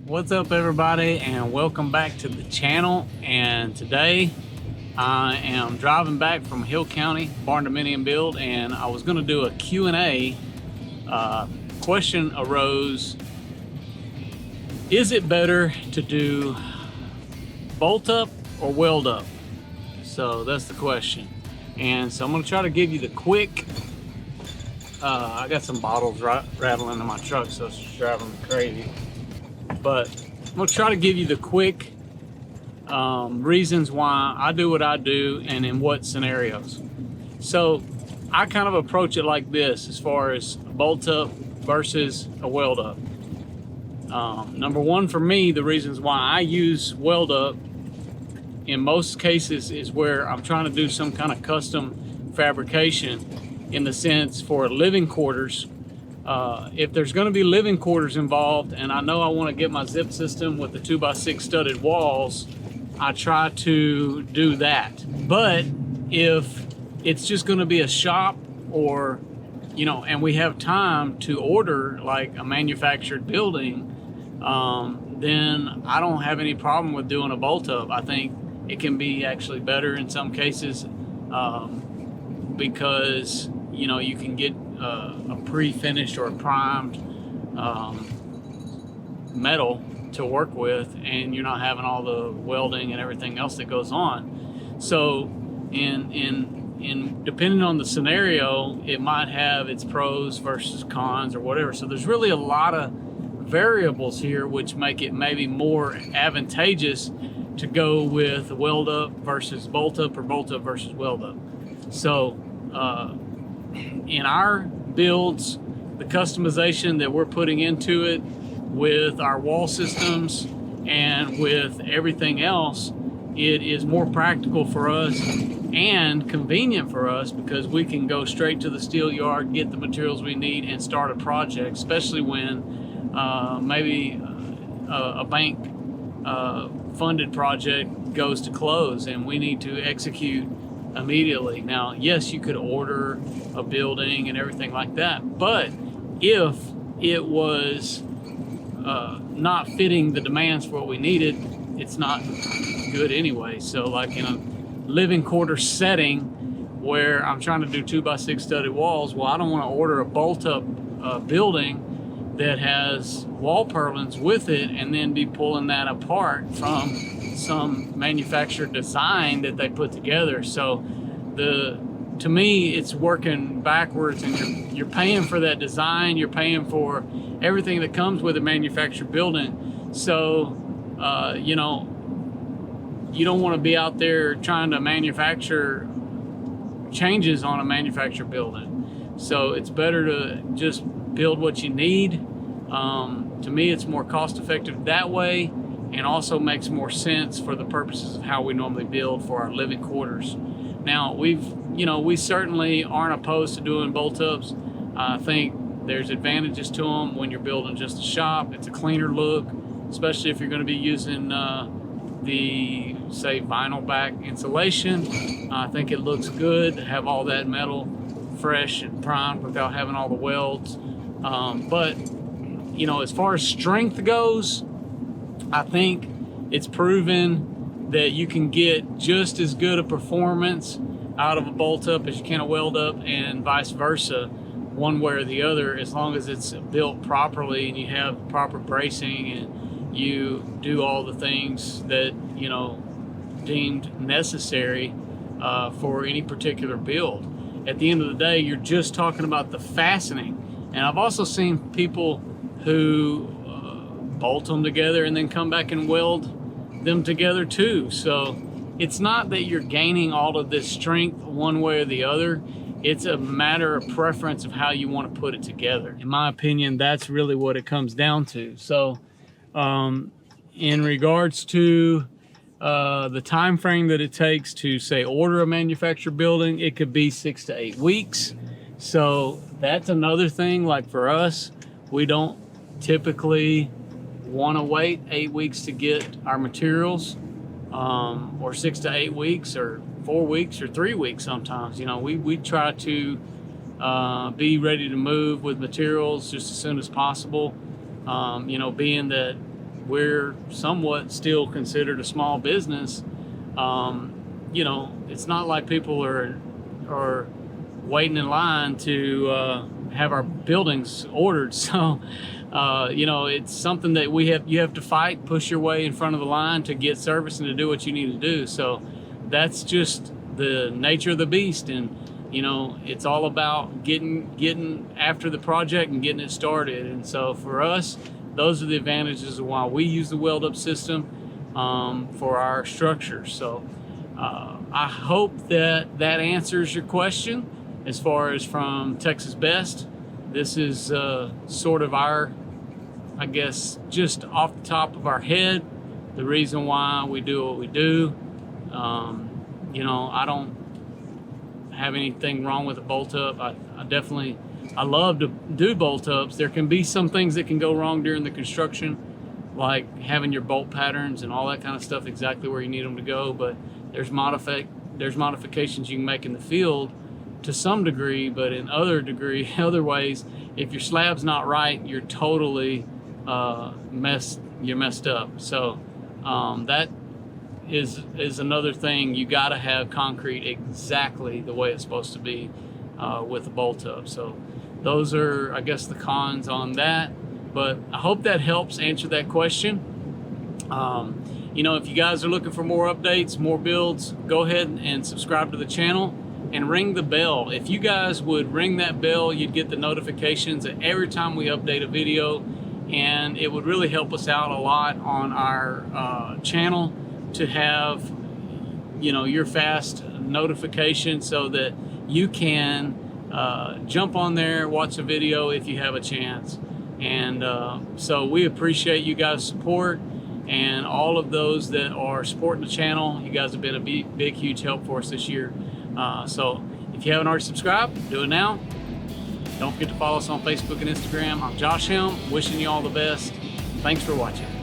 What's up, everybody, and welcome back to the channel. And today I am driving back from Hill County Barndominium build, and I was going to do a Q&A. Question arose: is it better to do bolt up or weld up? So that's the question. And so I'm going to try to give you the quick I got some bottles rattling in my truck, so it's just driving me crazy. But I'm gonna try to give you the quick reasons why I do what I do and in what scenarios. So I kind of approach it like this as far as a bolt up versus a weld up. Number one, for me, the reasons why I use weld up in most cases is where I'm trying to do some kind of custom fabrication, in the sense for living quarters. If there's going to be living quarters involved, and I know I want to get my zip system with the 2x6 studded walls, I try to do that. But if it's just going to be a shop, or and we have time to order like a manufactured building, then I don't have any problem with doing a bolt up. I think it can be actually better in some cases, because you can get a pre-finished or a primed metal to work with, and you're not having all the welding and everything else that goes on. So in depending on the scenario, it might have its pros versus cons or whatever. So there's really a lot of variables here which make it maybe more advantageous to go with weld up versus bolt up, or bolt up versus weld up. So in our builds, the customization that we're putting into it with our wall systems and with everything else, it is more practical for us and convenient for us, because we can go straight to the steel yard, get the materials we need, and start a project, especially when maybe a bank funded project goes to close and we need to execute immediately. Now, yes, you could order a building and everything like that, but if it was not fitting the demands for what we needed, it's not good anyway. So like in a living quarter setting where I'm trying to do 2x6 studded walls, well, I don't want to order a bolt up building that has wall purlins with it and then be pulling that apart from some manufactured design that they put together. So to me, it's working backwards, and you're paying for that design, you're paying for everything that comes with a manufactured building. So you don't want to be out there trying to manufacture changes on a manufactured building. So it's better to just build what you need. To me, it's more cost effective that way, and also makes more sense for the purposes of how we normally build for our living quarters. Now, we certainly aren't opposed to doing bolt ups. I think there's advantages to them when you're building just a shop. It's a cleaner look, especially if you're going to be using the, say, vinyl back insulation. I think it looks good to have all that metal fresh and primed without having all the welds. But as far as strength goes, I think it's proven that you can get just as good a performance out of a bolt up as you can a weld up, and vice versa, one way or the other, as long as it's built properly and you have proper bracing and you do all the things that deemed necessary for any particular build. At the end of the day, you're just talking about the fastening. And I've also seen people who bolt them together and then come back and weld them together too. So it's not that you're gaining all of this strength one way or the other. It's a matter of preference of how you want to put it together. In my opinion, that's really what it comes down to. So in regards to the time frame that it takes to, say, order a manufactured building, it could be 6 to 8 weeks. So that's another thing. Like for us, we don't typically want to wait 8 weeks to get our materials, or 6 to 8 weeks, or 4 weeks, or 3 weeks sometimes. We try to be ready to move with materials just as soon as possible. Being that we're somewhat still considered a small business. You know, it's not like people are waiting in line to have our buildings ordered. So, you know, it's something that you have to fight, push your way in front of the line to get service and to do what you need to do. So that's just the nature of the beast. And, you know, it's all about getting after the project and getting it started. And so for us, those are the advantages of why we use the WELD-UP system for our structures. So I hope that answers your question as far as from Texas Best. This is sort of our, I guess, just off the top of our head, the reason why we do what we do. You know, I don't have anything wrong with a bolt-up. I love to do bolt-ups. There can be some things that can go wrong during the construction, like having your bolt patterns and all that kind of stuff exactly where you need them to go, but there's modifications you can make in the field to some degree, but in other ways, if your slab's not right, you're totally messed up. So that is another thing. You got to have concrete exactly the way it's supposed to be with a bolt-up. So those are, I guess, the cons on that. But I hope that helps answer that question. You know, if you guys are looking for more updates, more builds, go ahead and subscribe to the channel and ring the bell. If you guys would ring that bell, you'd get the notifications every time we update a video, and it would really help us out a lot on our channel to have, you know, your fast notification so that you can jump on there, watch a video if you have a chance. And so we appreciate you guys' support, and all of those that are supporting the channel. You guys have been a big, huge help for us this year. So if you haven't already subscribed, do it now. Don't forget to follow us on Facebook and Instagram. I'm Josh Helm, wishing you all the best. Thanks for watching.